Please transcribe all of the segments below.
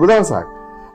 සුබ දවසක්.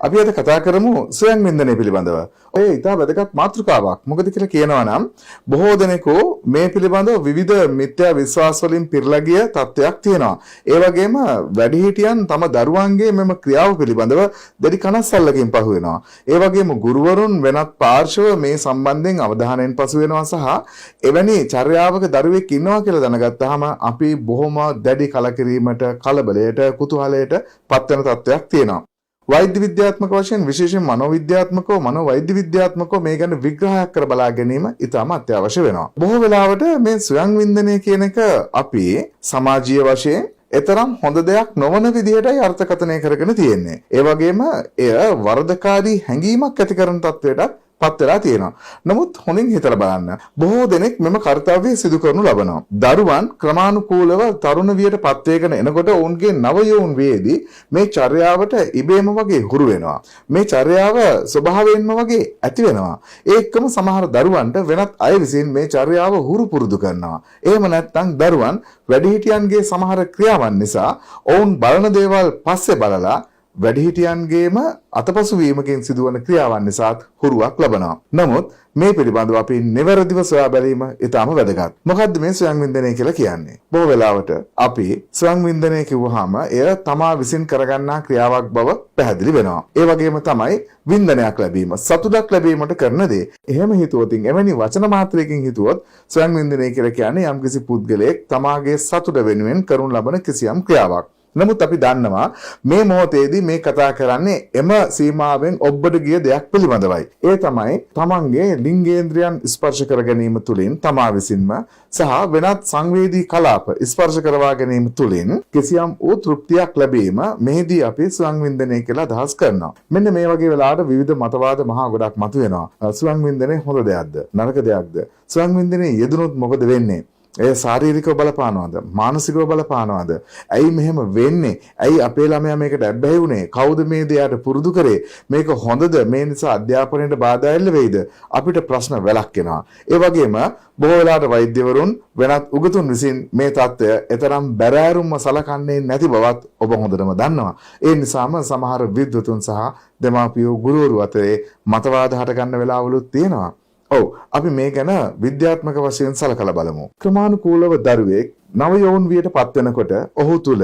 අපි අද කතා කරමු ස්වයං වින්දනය පිළිබඳව. ඔය ඉතා වැදගත් මාතෘකාවක්. මොකද කියලා කියනවා නම් බොහෝ දෙනෙකු මේ පිළිබඳව විවිධ මිත්‍යා විශ්වාස වලින් පිරලා ගිය තත්ත්වයක් තියෙනවා. ඒ වගේම වැඩිහිටියන් තම දරුවන්ගේ මෙම ක්‍රියාව පිළිබඳව දැඩි කනස්සල්ලකින් පහු වෙනවා. ඒ වගේම ගුරුවරුන් වෙනත් පාර්ශව මේ සම්බන්ධයෙන් අවධානයෙන් පසු වෙනවා සහ එවැනි චර්යාවක දරුවෙක් ඉන්නවා කියලා දැනගත්තාම අපි බොහොම දැඩි කලකිරීමට, කලබලයට, කුතුහලයට පත්වෙන තත්ත්වයක් තියෙනවා. වෛද්‍ය විද්‍යාත්මක වශයෙන් විශේෂයෙන් මනෝවිද්‍යාත්මකව මනෝවෛද්‍ය විද්‍යාත්මකව මේ ගැන විග්‍රහයක් කර බලා ගැනීම ඉතාම අත්‍යවශ්‍ය වෙනවා. බොහෝ වෙලාවට මේ ස්වයං වින්දනය කියන එක අපි සමාජීය වශයෙන් එතරම් හොඳ දෙයක් නොවන විදිහටයි අර්ථකථනය කරගෙන තියෙන්නේ. ඒ වගේම එය වරදකාරී හැඟීමක් ඇති කරන තත්වයකට පත් වෙලා තියෙනවා. නමුත් හොඳින් හිතලා බලන්න. බොහෝ දෙනෙක් මෙම කාර්යය සිදු කරනු ලබනවා. දරුවන් ක්‍රමානුකූලව තරුණ වියට පත් වේගෙන එනකොට ඔවුන්ගේ නව යෝන් වේදී මේ චර්යාවට ඉබේම වගේ හුරු වෙනවා. මේ චර්යාව ස්වභාවයෙන්ම වගේ ඇති වෙනවා. ඒකම සමහර දරුවන්ට වෙනත් අය විසින් මේ චර්යාව හුරු පුරුදු කරනවා. එහෙම නැත්නම් දරුවන් වැඩිහිටියන්ගේ සමහර ක්‍රියාවන් නිසා ඔවුන් බලන දේවල් පස්සේ බලලා වැඩිහිටියන්ගේම අතපසු වීමකින් සිදුවන ක්‍රියාවන් නිසා හුරුවක් ලබනවා. නමුත් මේ පිළිබඳව අපි නිවැරදිව සොයා බැලීම ඉතාම වැදගත්. මොකද්ද මේ ස්වයං වින්දනය කියලා කියන්නේ? බොහෝ වෙලාවට අපි ස්වයං වින්දනය කිව්වහම එය තමා විසින් කරගන්නා ක්‍රියාවක් බව පැහැදිලි වෙනවා. ඒ වගේම තමයි වින්දනයක් ලැබීම, සතුටක් ලැබීමට කරන දේ. එහෙම හිතුවොතින් එවැනි වචන මාත්‍රයකින් හිතුවොත් ස්වයං වින්දනය කියලා කියන්නේ යම්කිසි පුද්ගලයෙක් තමාගේ සතුට වෙනුවෙන් කරනු ලබන කිසියම් ක්‍රියාවක්. නමුත් අපි දන්නවා මේ මොහොතේදී මේ කතා කරන්නේ එම සීමාවෙන් ඔබට ගිය දෙයක් පිළිබඳවයි. ඒ තමයි තමන්ගේ ලිංගේන්ද්‍රයන් ස්පර්ශ කර ගැනීම තුළින් තමා විසින්ම සහ වෙනත් සංවේදී කලාප ස්පර්ශ කරවා ගැනීම තුළින් කිසියම් වූ තෘප්තියක් ලැබීම මෙහිදී අපි ස්වයං වින්දනය කියලා අදහස් කරනවා. මෙන්න මේ වගේ වෙලාවට විවිධ මතවාද මහා ගොඩක් මතුවෙනවා. ස්වයං වින්දනය හොඳ දෙයක්ද? නරක දෙයක්ද? ස්වයං වින්දනයේ යෙදුනොත් මොකද වෙන්නේ? ඒ ශාරීරිකව බලපානවද? මානසිකව බලපානවද? ඇයි මෙහෙම වෙන්නේ? ඇයි අපේ ළමයා මේකට ඇබ්බැහි වුනේ? කවුද මේ දෙයට පුරුදු කරේ? මේක හොඳද? මේ නිසා අධ්‍යාපනයට බාධා එල්ල වෙයිද? අපිට ප්‍රශ්න වැලක් එනවා. ඒ වගේම බොහෝ වෙලාවට වෛද්‍යවරුන් වෙනත් උගතුන් විසින් මේ தত্ত্বය එතරම් බැරෑරුම්ම සලකන්නේ නැති බවත් ඔබ හොඳටම දන්නවා. ඒ නිසාම සමහර විද්වතුන් සහ දෙමාපියෝ ගුරුවරු අතරේ මතවාද හට ගන්න වෙලාවලුත් තියෙනවා. ඔව් අපි මේ ගැන විද්‍යාත්මක වශයෙන් සලකලා බලමු. ක්‍රමානුකූලව දරුවෙක් නව යෝන් වියට පත් වෙනකොට ඔහු තුල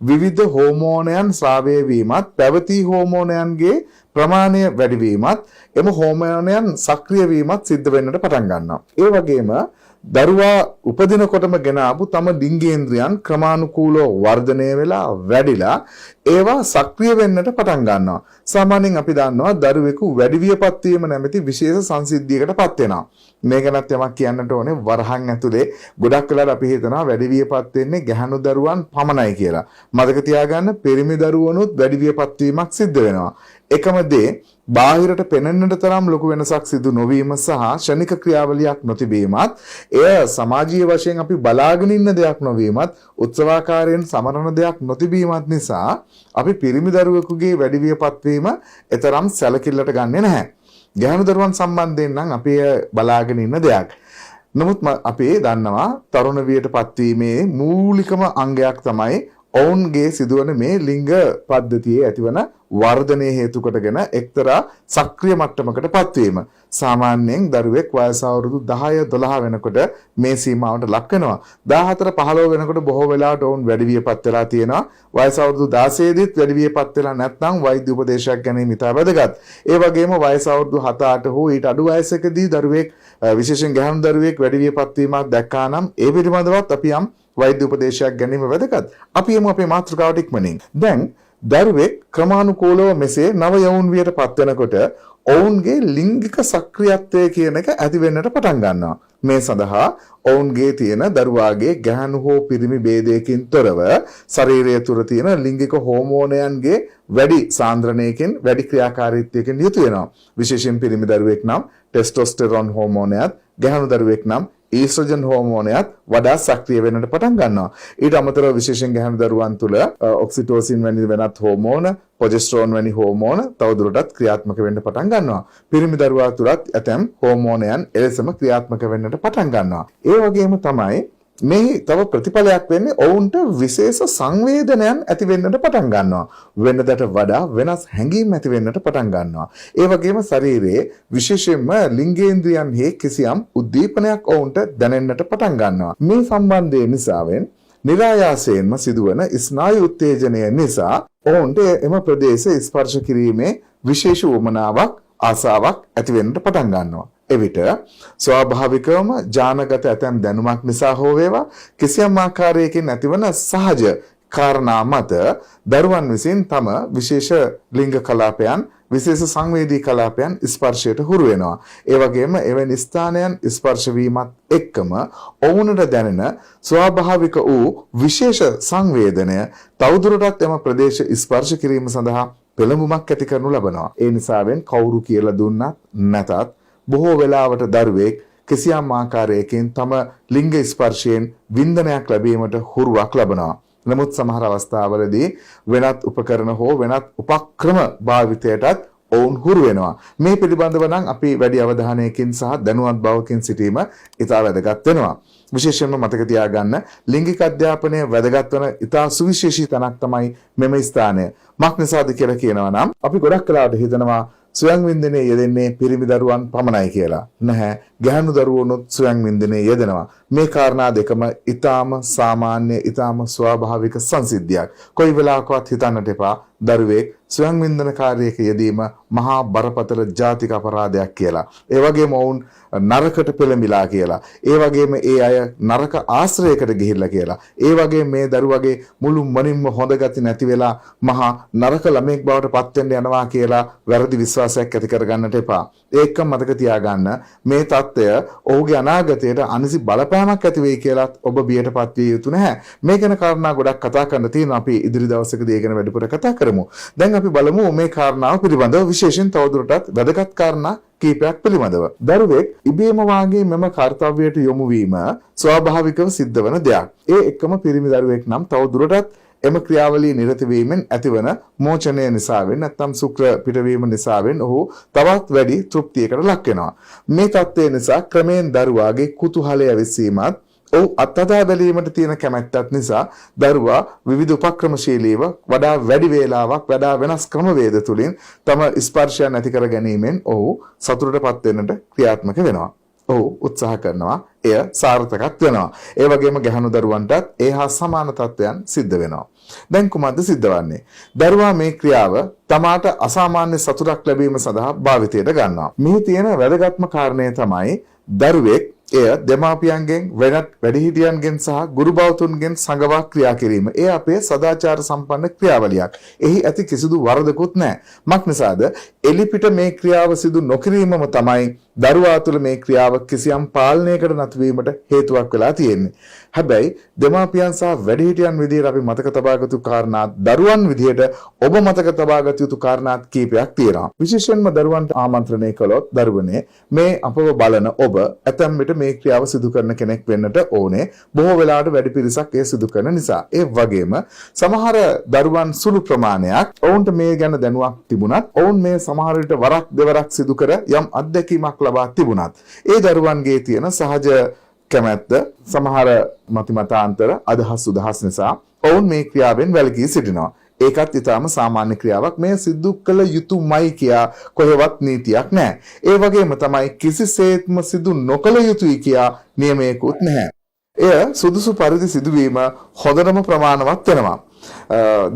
විවිධ හෝමෝනයන් ස්‍රාවය වීමත්, පැවති හෝමෝනයන්ගේ ප්‍රමාණය වැඩි වීමත්, එම හෝමෝනයන් සක්‍රිය වීමත් සිද්ධ වෙන්නට පටන් ගන්නවා. ඒ වගේම දරුවා උපදිනකොටම ගෙන ආපු තම ලිංගේන්ද්‍රයන් ක්‍රමානුකූලව වර්ධනය වෙලා වැඩිලා ඒවා සක්‍රිය වෙන්නට පටන් ගන්නවා. සාමාන්‍යයෙන් අපි දන්නවා දරුවෙකු වැඩි වියපත් වීම නැමැති විශේෂ සංසිද්ධියකටපත් වෙනවා. මේ ගැනත් යමක් කියන්නට ඕනේ. වරහන් ඇතුලේ ගොඩක් වෙලාවට අපි හිතනවා වැඩි වියපත් වෙන්නේ ගැහණු දරුවන් පමණයි කියලා. මතක තියාගන්න පිරිමි දරුවනුත් වැඩි වියපත් වීමක් සිද්ධ වෙනවා. එකම දේ බාහිරට පෙනෙන්නට තරම් ලොකු වෙනසක් සිදු නොවීම සහ ශනික ක්‍රියාවලියක් නොතිබීමත්, එය සමාජීය වශයෙන් අපි බලාගෙන ඉන්න දෙයක් නොවීමත්, උත්සවාකාරයෙන් සමරන දෙයක් නොතිබීමත් නිසා අපි පිරිමි දරුවෙකුගේ වැඩි වියපත් වීම එතරම් සැලකිල්ලට ගන්නෙ නැහැ. ගැහණු දරුවන් සම්බන්ධයෙන් නම් අපි බලාගෙන ඉන්න දෙයක්. නමුත් අපි දන්නවා තරුණ වියට පත්වීමේ මූලිකම අංගයක් තමයි ඔවුන්ගේ සිදුවන මේ ලිංග පද්ධතියේ ඇතිවන වර්ධනය හේතු කොටගෙන එක්තරා සක්‍රිය මට්ටමකට පත්වීම. සාමාන්‍යයෙන් දරුවෙක් වයස අවුරුදු 10-12 වෙනකොට මේ සීමාවට ලක් වෙනවා. 14-15 වෙනකොට බොහෝ වෙලාවට ඔවුන් වැඩි වියපත් වෙලා තියෙනවා. වයස අවුරුදු 16 දිත් වැඩි වියපත් වෙලා නැත්නම් වෛද්‍ය උපදේශයක් ගැනීම ඉතා වැදගත්. ඒ වගේම වයස අවුරුදු 7-8 හෝ ඊට අඩු වයසකදී දරුවෙක් විශේෂයෙන් ගැහණු දරුවෙක් වැඩි වියපත් වීමක් දැක්කා නම් ඒ පිළිබඳවත් අපි යම් වෛද්‍ය උපදේශයක් ගැනීම වැදගත්. අපි යමු අපේ මාතෘකාවට ඉක්මනින්. දැන් දරුවෙක් ක්‍රමානුකූලව මෙසේ නව යෞන් වියට පත් වෙනකොට ඔවුන්ගේ ලිංගික සක්‍රියත්වය කියන එක ඇති වෙන්නට පටන් ගන්නවා. මේ සඳහා ඔවුන්ගේ තියෙන දරුවාගේ ගැහණු හෝ පිරිමි ભેදයකින් තොරව ශරීරය තුර තියෙන ලිංගික හෝමෝනයන්ගේ වැඩි සාන්ද්‍රණයකින් වැඩි ක්‍රියාකාරීත්වයකින් යුතු වෙනවා. විශේෂයෙන් පිරිමි දරුවෙක් නම් ටෙස්ටොස්ටෙරොන් හෝමෝනයත්, ගැහණු දරුවෙක් නම් ඊස්ට්‍රජන් හෝමෝනයත් වඩා සක්‍රිය වෙන්නට පටන් ගන්නවා. ඊට අමතරව විශේෂයෙන් ගැහණු දරුවන් තුළ ඔක්සිටෝසින් වැනි වෙනත් හෝමෝන, ප්‍රොජෙස්ටරෝන් වැනි හෝමෝන තවදුරටත් ක්‍රියාත්මක වෙන්න පටන් ගන්නවා. පිරිමි දරුවා තුළත් ඇතැම් හෝමෝනයන් එලෙසම ක්‍රියාත්මක වෙන්නට පටන් ගන්නවා. ඒ වගේම තමයි මේ තව ප්‍රතිඵලයක් වෙන්නේ ඔවුන්ට විශේෂ සංවේදනයන් ඇති වෙන්නට පටන් ගන්නවා. වෙනදට වඩා වෙනස් හැඟීම් ඇති වෙන්නට පටන් ගන්නවා. ඒ වගේම ශරීරයේ විශේෂයෙන්ම ලිංගේන්ද්‍රයන්හි කිසියම් උද්දීපනයක් ඔවුන්ට දැනෙන්නට පටන් ගන්නවා. මේ සම්බන්ධය නිසාවෙන් නිරායාසයෙන්ම සිදුවන ස්නායු උත්තේජනය නිසා ඔවුන්ට එම ප්‍රදේශ ස්පර්ශ කිරීමේ විශේෂ උවමනාවක් ආසාවක් ඇති වෙන්නට පටන් ගන්නවා. එවිට ස්වාභාවිකවම ජානගත ඇතැම් දැනුමක් නිසා හෝ වේවා කිසියම් ආකාරයකින් ඇතිවන සහජ කාරණා මත දරුවන් විසින් තම විශේෂ ලිංග කලාපයන් විශේෂ සංවේදී කලාපයන් ස්පර්ශයට හුරු වෙනවා. ඒ වගේම එවැනි ස්ථානයන් ස්පර්ශ වීමත් එක්කම ඔවුන්ට දැනෙන ස්වාභාවික වූ විශේෂ සංවේදනය තවදුරටත් එම ප්‍රදේශ ස්පර්ශ කිරීම සඳහා පෙළඹුමක් ඇති කරනු ලබනවා. ඒ නිසාවෙන් කවුරු කියලා දුන්නත් නැතත් බොහෝ වෙලාවට දරුවෙක් කිසියම් ආකාරයකින් තම ලිංග ස්පර්ශයෙන් වින්දනයක් ලැබීමට හුරුවක් ලබනවා. නමුත් සමහර අවස්ථාවලදී වෙනත් උපකරණ හෝ වෙනත් උපක්‍රම භාවිතයටත් ඔවුන් හුරු වෙනවා. මේ පිළිබඳව නම් අපි වැඩි අවධානයකින් සහ දැනුවත් බවකින් සිටීම ඉතා වැදගත් වෙනවා. විශේෂයෙන්ම මතක තියාගන්න ලිංගික අධ්‍යාපනය වැදගත් වන ඉතා සුවිශේෂී තැනක් තමයි මෙම ස්ථානය. මක් නිසාද කියලා කියනවා නම් අපි ගොඩක් කලාවට හිතනවා ස්වයං වින්දනයේ යෙදෙන්නේ පිරිමි දරුවන් පමණයි කියලා. නැහැ. ගැහැණු දරුවෝනුත් ස්වයං වින්දනයේ යෙදෙනවා. මේ කාරණා දෙකම ඊටාම සාමාන්‍ය ඊටාම ස්වාභාවික සංසිද්ධියක්. කොයි වෙලාවකවත් හිතන්නට එපා දරුවෙක් ස්වයං වින්දන කාර්යයක යෙදීම මහා බරපතල ජාතික අපරාධයක් කියලා. ඒ වගේම වුන් නරකට පෙළඹිලා කියලා. ඒ වගේම ඒ අය නරක ආශ්‍රයයකට ගිහිල්ලා කියලා. ඒ වගේම මේ දරුවගේ මුළු මනින්ම හොඳ ගති නැති වෙලා මහා නරක ළමෙක් බවට පත් වෙන්න යනවා කියලා වැරදි විශ්වාසයක් ඇති කරගන්නට එපා. ඒකම මතක තියාගන්න මේ தত্ত্বය ඔහුගේ අනාගතයට අනිසි බලපෑමක් ඇති වෙයි කියලාත් ඔබ බියටපත් විය යුතු නැහැ. මේ ගැන කාරණා ගොඩක් කතා කරන්න තියෙනවා. අපි ඉදිරි දවසකදී ඒ ගැන වැඩිපුර කතා කරමු. දැන් අපි බලමු මේ කාරණාව පිළිබඳව විශේෂයෙන් තවදුරටත් වැදගත් කාරණා කීපයක් පිළිබඳව. දරුවෙක් ඉබේම වාගේ මෙම කාර්යයට යොමු වීම ස්වාභාවිකව සිද්ධ වන දෙයක්. ඒ එක්කම පිරිමි දරුවෙක් නම් තවදුරටත් එම ක්‍රියාවලිය නිරත වීමෙන් ඇතිවන මෝචනය නිසාවෙන් නැත්නම් ශුක්‍ර පිටවීම නිසාවෙන් ඔහු තවත් වැඩි තෘප්තියකට ලක් වෙනවා. මේ தත්ත්වය නිසා ක්‍රමයෙන් දරුවාගේ කුතුහලය විසීමත් ඔහු අත්හදා බැලීමට තියෙන කැමැත්තත් නිසා දරුවා විවිධ උපක්‍රමශීලීව වඩා වැඩි වේලාවක් වඩා වෙනස් ක්‍රමවේද තුලින් තම ස්පර්ශයන් ඇති කර ගැනීමෙන් ඔහු සතුටටපත් වෙන්නට ක්‍රියාත්මක වෙනවා. ඔහු උත්සාහ කරනවා. එය සාර්ථකත් වෙනවා. ඒ වගේම ගැහණු දරුවන්ටත් ඒ හා සමාන තත්ත්වයන් සිද්ධ වෙනවා. දැන් කුමක්ද සිද්ධ වන්නේ? දරුවා මේ ක්‍රියාව තමාට අසාමාන්‍ය සතුටක් ලැබීම සඳහා භාවිතයට ගන්නවා. මේ තියෙන වැදගත්ම කාරණය තමයි දරුවෙක් එය දෙමාපියන්ගෙන් වෙනත් වැඩිහිටියන්ගෙන් සහ ගුරු භවතුන්ගෙන් සංගවා ක්‍රියා කිරීම. ඒ අපේ සදාචාර සම්පන්න ක්‍රියාවලියක්. එහි ඇති කිසිදු වරදකුත් නැහැ. මක් නිසාද? එලිපිට මේ ක්‍රියාව සිදු නොකිරීමම තමයි දරුවා තුළ මේ ක්‍රියාව කිසියම් පාලනයකට නතු වීමට හේතුවක් වෙලා තියෙන්නේ. හැබැයි දෙමාපියන් සහ වැඩිහිටියන් විදිහට අපි මතක තබා ගතු කාරණා දරුවන් විදිහට ඔබ මතක තබා ගත යුතු කාරණාත් කීපයක් තියෙනවා. විශේෂයෙන්ම දරුවන්ට ආමන්ත්‍රණය කළොත් දරුවනේ මේ අපව බලන ඔබ ඇතැම් විට මේ ක්‍රියාව සිදු කරන කෙනෙක් වෙන්නට ඕනේ. බොහෝ වෙලාවට වැඩි පිරිසක් ඒ සිදු කරන නිසා. ඒ වගේම සමහර දරුවන් සුළු ප්‍රමාණයක් ඔවුන්ට මේ ගැන දැනුවක් තිබුණත් ඔවුන් මේ සමහර විට වරක් දෙවරක් සිදු කර යම් අත්දැකීමක් ලබා තිබුණත් ඒ දරුවන්ගේ තියෙන සහජ කැමැත්ත සමහර මතිමතාන්තර අදහස් උදහස් නිසා ඔවුන් මේ ක්‍රියාවෙන් වැළකී සිටිනවා. ඒකත් ඊටාම සාමාන්‍ය ක්‍රියාවක්. මේ සිදු කළ යුතුමයි කියා කොහෙවත් නීතියක් නැහැ. ඒ වගේම තමයි කිසිසේත්ම සිදු නොකළ යුතුයි කියා නියමයකුත් නැහැ. එය සුදුසු පරිදි සිදුවීම හොඳටම ප්‍රමාණවත් වෙනවා.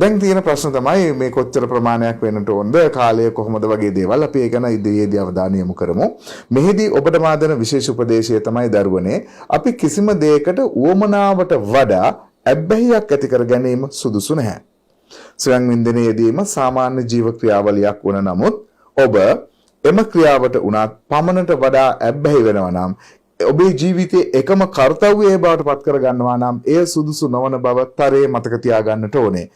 දැන් තියෙන ප්‍රශ්න තමයි මේ කොච්චර ප්‍රමාණයක් වෙන්නට ඕනද, කාලය කොහොමද වගේ දේවල් අපි ඒ ගැන ඉදිරියේදී අවධානය යොමු කරමු. මෙහිදී ඔබට මා දෙන විශේෂ උපදේශය තමයි දරුවනේ අපි කිසිම දෙයකට උවමනාවට වඩා ඇබ්බැහියක් ඇති කර ගැනීම සුදුසු නැහැ. ස්වයං වින්දනයේ යෙදීම සාමාන්‍ය ජීව ක්‍රියාවලියක් වන නමුත් ඔබ එම ක්‍රියාවට උනත් පමණට වඩා ඇබ්බැහි වෙනවා නම් ඔබේ ජීවිතයේ එකම කාර්යය බවට පත් කර ගන්නවා නම් එය සුදුසු නොවන බව තරයේ මතක තියාගන්නට ඕනේ.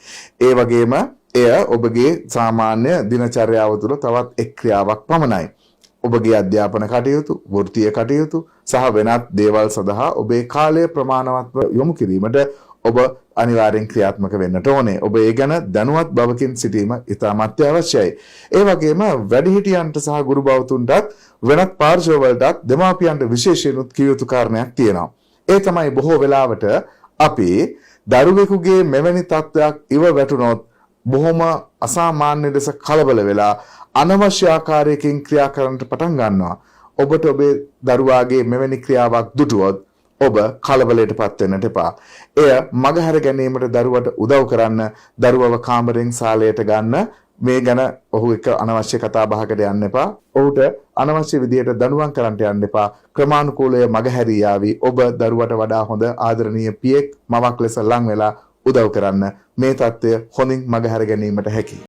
ඒ වගේම එය ඔබගේ සාමාන්‍ය දිනචර්යාව තුළ තවත් එක් ක්‍රියාවක් පමණයි. ඔබගේ අධ්‍යාපන කටයුතු, වෘත්තීය කටයුතු සහ වෙනත් දේවල් සඳහා ඔබේ කාලය ප්‍රමාණවත්ව යොමු කිරීමට ඔබ අනිවාර්යෙන් ක්‍රියාත්මක වෙන්නට ඕනේ. ඔබ ඒ ගැන දැනුවත් බවකින් සිටීම ඉතාමත් අවශ්‍යයි. ඒ වගේම වැඩිහිටියන්ට සහ ගුරු භවතුන්ටත් වෙනත් පාර්ශවවලටත් දෙමාපියන්ට විශේෂයෙන්ුත් කිය යුතු කාරණයක් තියෙනවා. ඒ තමයි බොහෝ වෙලාවට අපි දරුවෙකුගේ මෙවැනි තත්ත්වයක් ඉව වැටුනොත් බොහොම අසාමාන්‍ය ලෙස කලබල වෙලා අනවශ්‍ය ආකාරයකින් ක්‍රියා කරන්නට පටන් ගන්නවා. ඔබට ඔබේ දරුවාගේ මෙවැනි ක්‍රියාවක් දුටුවොත් ඔබ කලබලයට පත් වෙන්නට එපා. එය මගහැර ගැනීමට දරුවට උදව් කරන්න දරුවව කාමරෙන් සාලයට ගන්න. මේ ගැන ඔහු එක අනවශ්‍ය කතා බහකට යන්න එපා. ඔහුට අනවශ්‍ය විදියට දඬුවම් කරන්නට යන්න එපා. ක්‍රමානුකූලව මගහැරී යාවි. ඔබ දරුවට වඩා හොඳ ආදරණීය පියෙක් මවක් ලෙස ලං වෙලා උදව් කරන්න. මේ தත්ත්වය හොඳින් මගහැර ගැනීමට හැකියි.